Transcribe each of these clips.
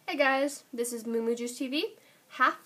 Hey guys, this is moomoojuiceTV, half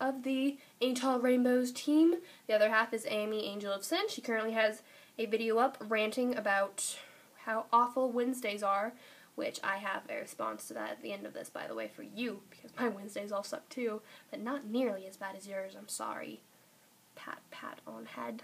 of the Angel Rainbows team. The other half is ameangelofsin. She currently has a video up ranting about how awful Wednesdays are, which I have a response to that at the end of this, by the way, for you, because my Wednesdays all suck too, but not nearly as bad as yours, I'm sorry. Pat, pat on head.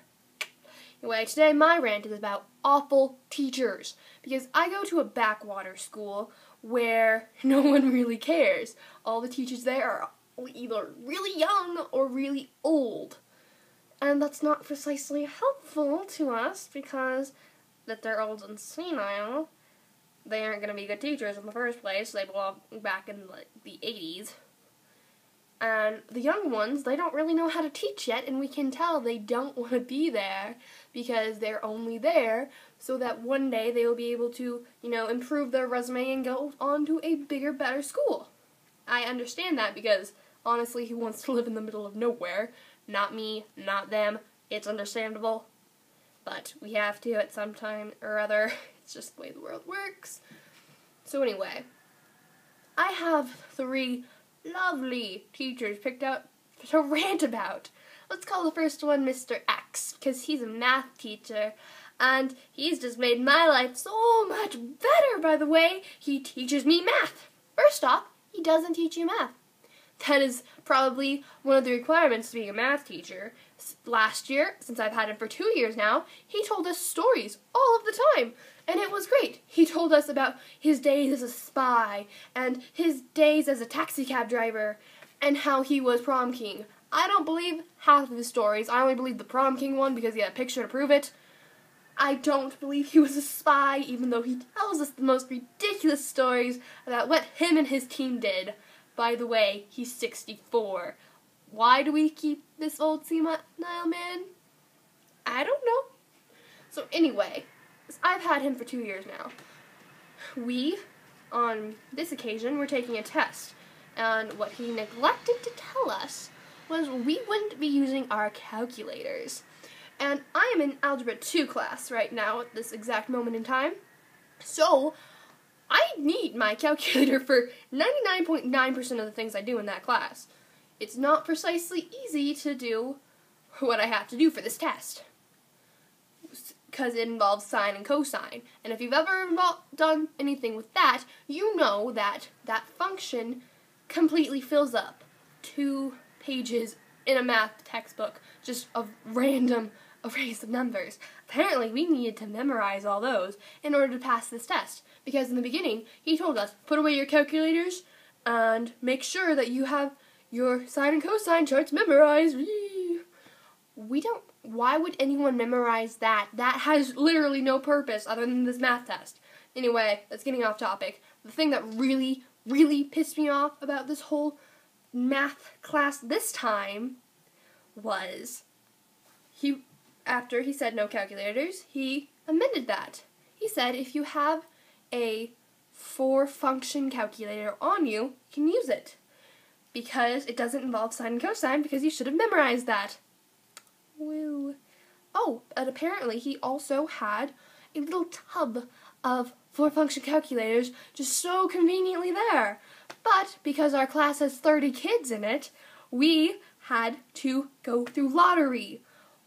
Anyway, today my rant is about awful teachers, because I go to a backwater school where no one really cares. All the teachers there are either really young or really old. And that's not precisely helpful to us, because that they're old and senile, they aren't going to be good teachers in the first place. They belong back in the 80s. And the young ones, they don't really know how to teach yet, and we can tell they don't want to be there because they're only there so that one day they will be able to, improve their resume and go on to a bigger, better school. I understand that because, honestly, who wants to live in the middle of nowhere? Not me, not them. It's understandable. But we have to at some time or other. It's just the way the world works. So anyway, I have 3 lovely teachers picked out to rant about. Let's call the first one Mr. X, because he's a math teacher, and he's just made my life so much better by the way he teaches me math. First off, he doesn't teach you math. That is probably one of the requirements to being a math teacher. Last year, since I've had him for 2 years now, he told us stories all of the time, and it was great. He told us about his days as a spy, and his days as a taxi cab driver, and how he was prom king. I don't believe half of his stories. I only believe the prom king one because he had a picture to prove it. I don't believe he was a spy, even though he tells us the most ridiculous stories about what him and his team did. By the way, he's 64. Why do we keep this old senile man? I don't know. So anyway, I've had him for 2 years now. We, on this occasion, were taking a test, and what he neglected to tell us was we wouldn't be using our calculators. And I am in Algebra 2 class right now at this exact moment in time, so I need my calculator for 99.9% of the things I do in that class. It's not precisely easy to do what I have to do for this test, because it involves sine and cosine. And if you've ever done anything with that, you know that that function completely fills up 2 pages in a math textbook just of random arrays of numbers. Apparently, we needed to memorize all those in order to pass this test, because in the beginning, he told us, put away your calculators and make sure that you have your sine and cosine charts memorized. Why would anyone memorize that? That has literally no purpose other than this math test. Anyway, that's getting off topic. The thing that really, really pissed me off about this whole math class this time was after he said no calculators, he amended that. He said if you have a 4-function calculator on you, you can use it, because it doesn't involve sine and cosine, because you should have memorized that. Woo. Oh, and apparently he also had a little tub of 4-function calculators just so conveniently there. But because our class has 30 kids in it, we had to go through lottery.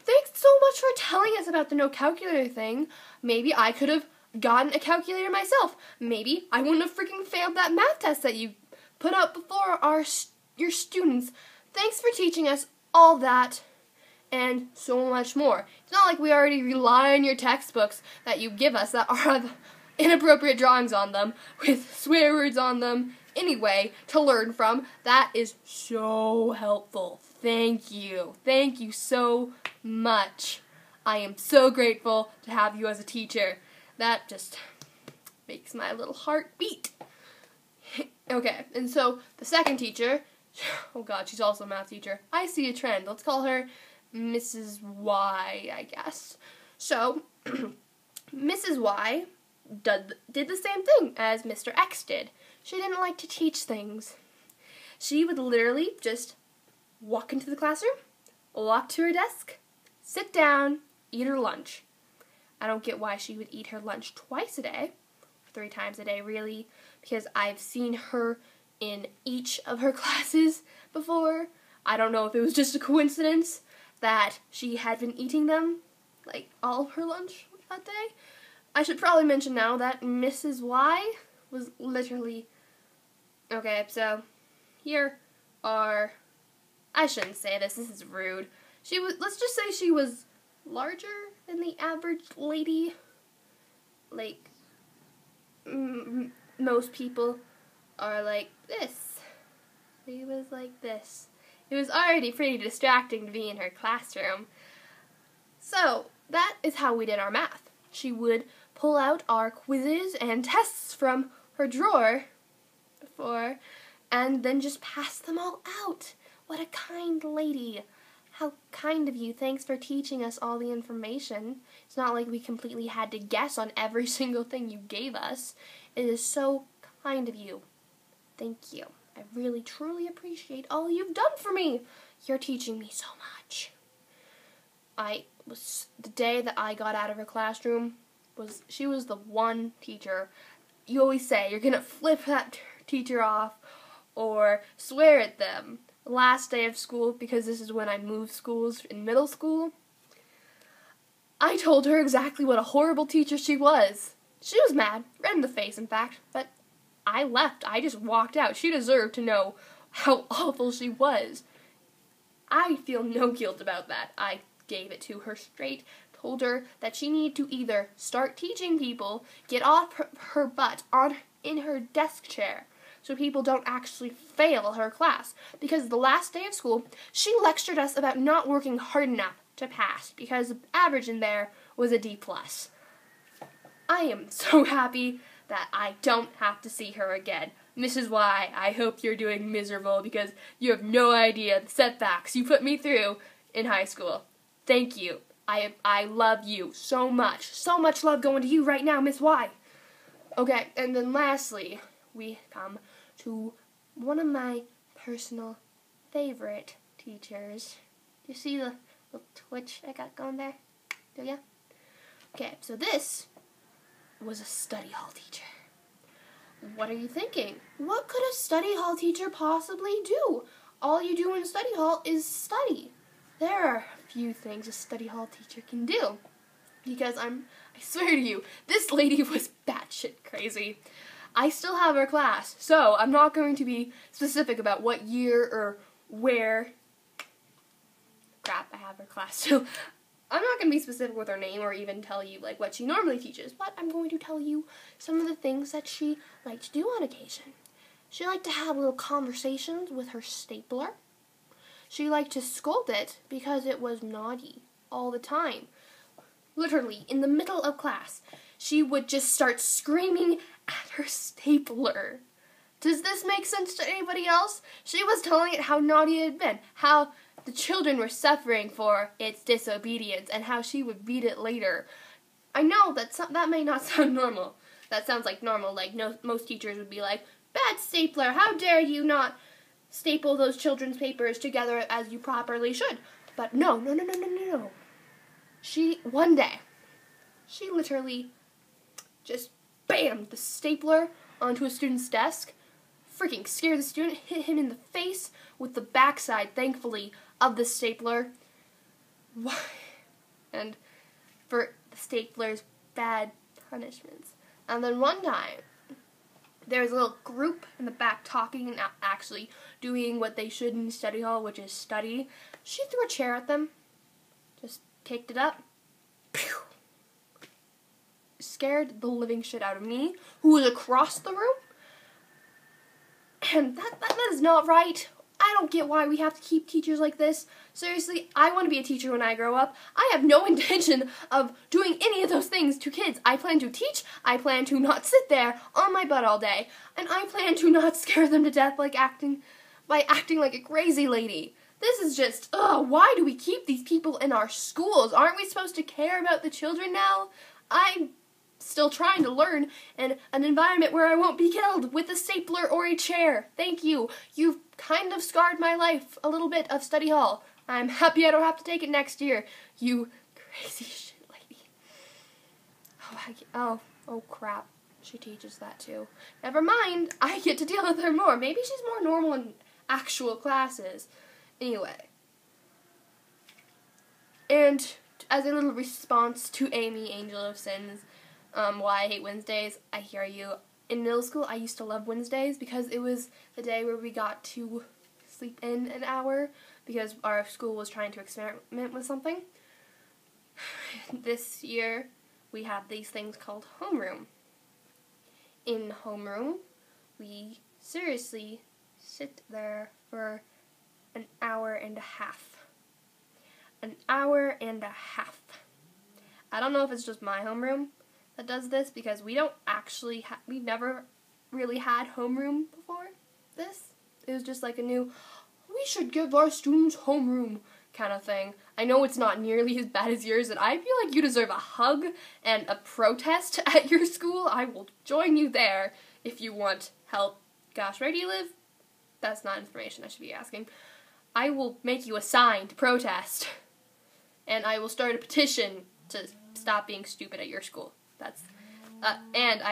Thanks so much for telling us about the no calculator thing. Maybe I could have gotten a calculator myself. Maybe I wouldn't have freaking failed that math test that you put out before your students. Thanks for teaching us all that and so much more. It's not like we already rely on your textbooks that you give us that are inappropriate drawings on them with swear words on them anyway to learn from. That is so helpful. Thank you. Thank you so much. I am so grateful to have you as a teacher. That just makes my little heart beat. Okay, and so the second teacher, oh god, she's also a math teacher. I see a trend. Let's call her Mrs. Y, I guess. So, Mrs. Y did the same thing as Mr. X did. She didn't like to teach things. She would literally just walk into the classroom, walk to her desk, sit down, eat her lunch. I don't get why she would eat her lunch twice a day, 3 times a day really, because I've seen her in each of her classes before. I don't know if it was just a coincidence that she had been eating them, like, all of her lunch that day. I should probably mention now that Mrs. Y was literally... Okay, so here are... I shouldn't say this is rude. She was, let's just say she was larger than the average lady. Like, most people are like this. She was like this. It was already pretty distracting to be in her classroom. So, that is how we did our math. She would pull out our quizzes and tests from her drawer before, and then just pass them all out. What a kind lady. How kind of you. Thanks for teaching us all the information. It's not like we completely had to guess on every single thing you gave us. It is so kind of you. Thank you. I really, truly appreciate all you've done for me. You're teaching me so much. The day that I got out of her classroom, she was the one teacher. You always say you're going to flip that teacher off or swear at them. Last day of school, because this is when I moved schools in middle school, I told her exactly what a horrible teacher she was. She was mad, red in the face in fact, but I left. I just walked out. She deserved to know how awful she was. I feel no guilt about that. I gave it to her straight, told her that she needed to either start teaching people, get off her butt in her desk chair, so people don't actually fail her class. Because the last day of school, she lectured us about not working hard enough to pass, because the average in there was a D+. I am so happy that I don't have to see her again. Mrs. Y, I hope you're doing miserable, because you have no idea the setbacks you put me through in high school. Thank you. I love you so much. So much love going to you right now, Miss Y. Okay, and then lastly, we come to one of my personal favorite teachers. Do you see the little twitch I got going there? Do ya? Okay, so this was a study hall teacher. What are you thinking? What could a study hall teacher possibly do? All you do in study hall is study. There are a few things a study hall teacher can do. Because I swear to you, this lady was batshit crazy. I still have her class, so I'm not going to be specific about what year or where. Crap, I have her class still. I'm not going to be specific with her name or even tell you like what she normally teaches, but I'm going to tell you some of the things that she liked to do on occasion. She liked to have little conversations with her stapler. She liked to scold it because it was naughty all the time. Literally, in the middle of class, she would just start screaming at her stapler. Does this make sense to anybody else? She was telling it how naughty it had been, how the children were suffering for its disobedience, and how she would beat it later. I know that may not sound normal. That sounds like normal, like most teachers would be like, "Bad stapler, how dare you not staple those children's papers together as you properly should." But no. One day, she literally just bammed the stapler onto a student's desk, freaking scared the student, hit him in the face with the backside, thankfully, of the stapler. And for the stapler's bad punishments. And then one time, there was a little group in the back talking and actually doing what they should in study hall, which is study. She threw a chair at them, just picked it up, pew, scared the living shit out of me, who was across the room. And that is not right. I don't get why we have to keep teachers like this. Seriously, I want to be a teacher when I grow up. I have no intention of doing any of those things to kids. I plan to teach, I plan to not sit there on my butt all day, and I plan to not scare them to death by acting like a crazy lady. This is just, why do we keep these people in our schools? Aren't we supposed to care about the children now? I'm still trying to learn in an environment where I won't be killed with a stapler or a chair. Thank you. You've kind of scarred my life a little bit of study hall. I'm happy I don't have to take it next year. You crazy shit lady. Oh crap. She teaches that too. Never mind, I get to deal with her more. Maybe she's more normal in actual classes. Anyway. And as a little response to Amy, Angel of Sin's, why I hate Wednesdays, I hear you. In middle school, I used to love Wednesdays because it was the day where we got to sleep in an hour because our school was trying to experiment with something. This year, we have these things called homeroom. In homeroom, we seriously sit there for an hour and a half. An hour and a half. I don't know if it's just my homeroom that does this because we don't actually, we've never really had homeroom before this. It was just like a new, we should give our students homeroom kind of thing. I know it's not nearly as bad as yours, and I feel like you deserve a hug and a protest at your school. I will join you there if you want help. Gosh, where do you live? That's not information I should be asking. I will make you a sign to protest, and I will start a petition to stop being stupid at your school. That's, and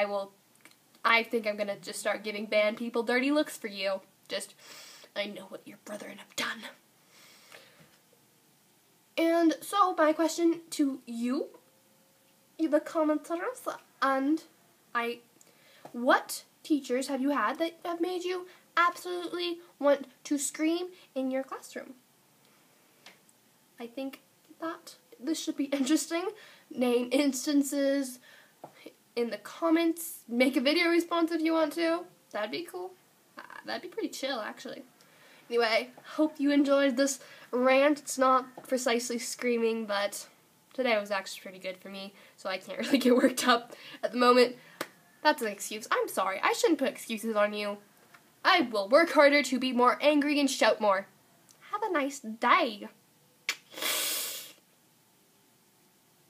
I think I'm gonna just start giving band people dirty looks for you. I know what your brethren have done. And so, my question to you, the commenters, what teachers have you had that have made you absolutely want to scream in your classroom? I think that this should be interesting. Name instances in the comments. Make a video response if you want to. That'd be cool. That'd be pretty chill, actually. Anyway, hope you enjoyed this rant. It's not precisely screaming, but today was actually pretty good for me, so I can't really get worked up at the moment. That's an excuse. I'm sorry. I shouldn't put excuses on you. I will work harder to be more angry and shout more. Have a nice day.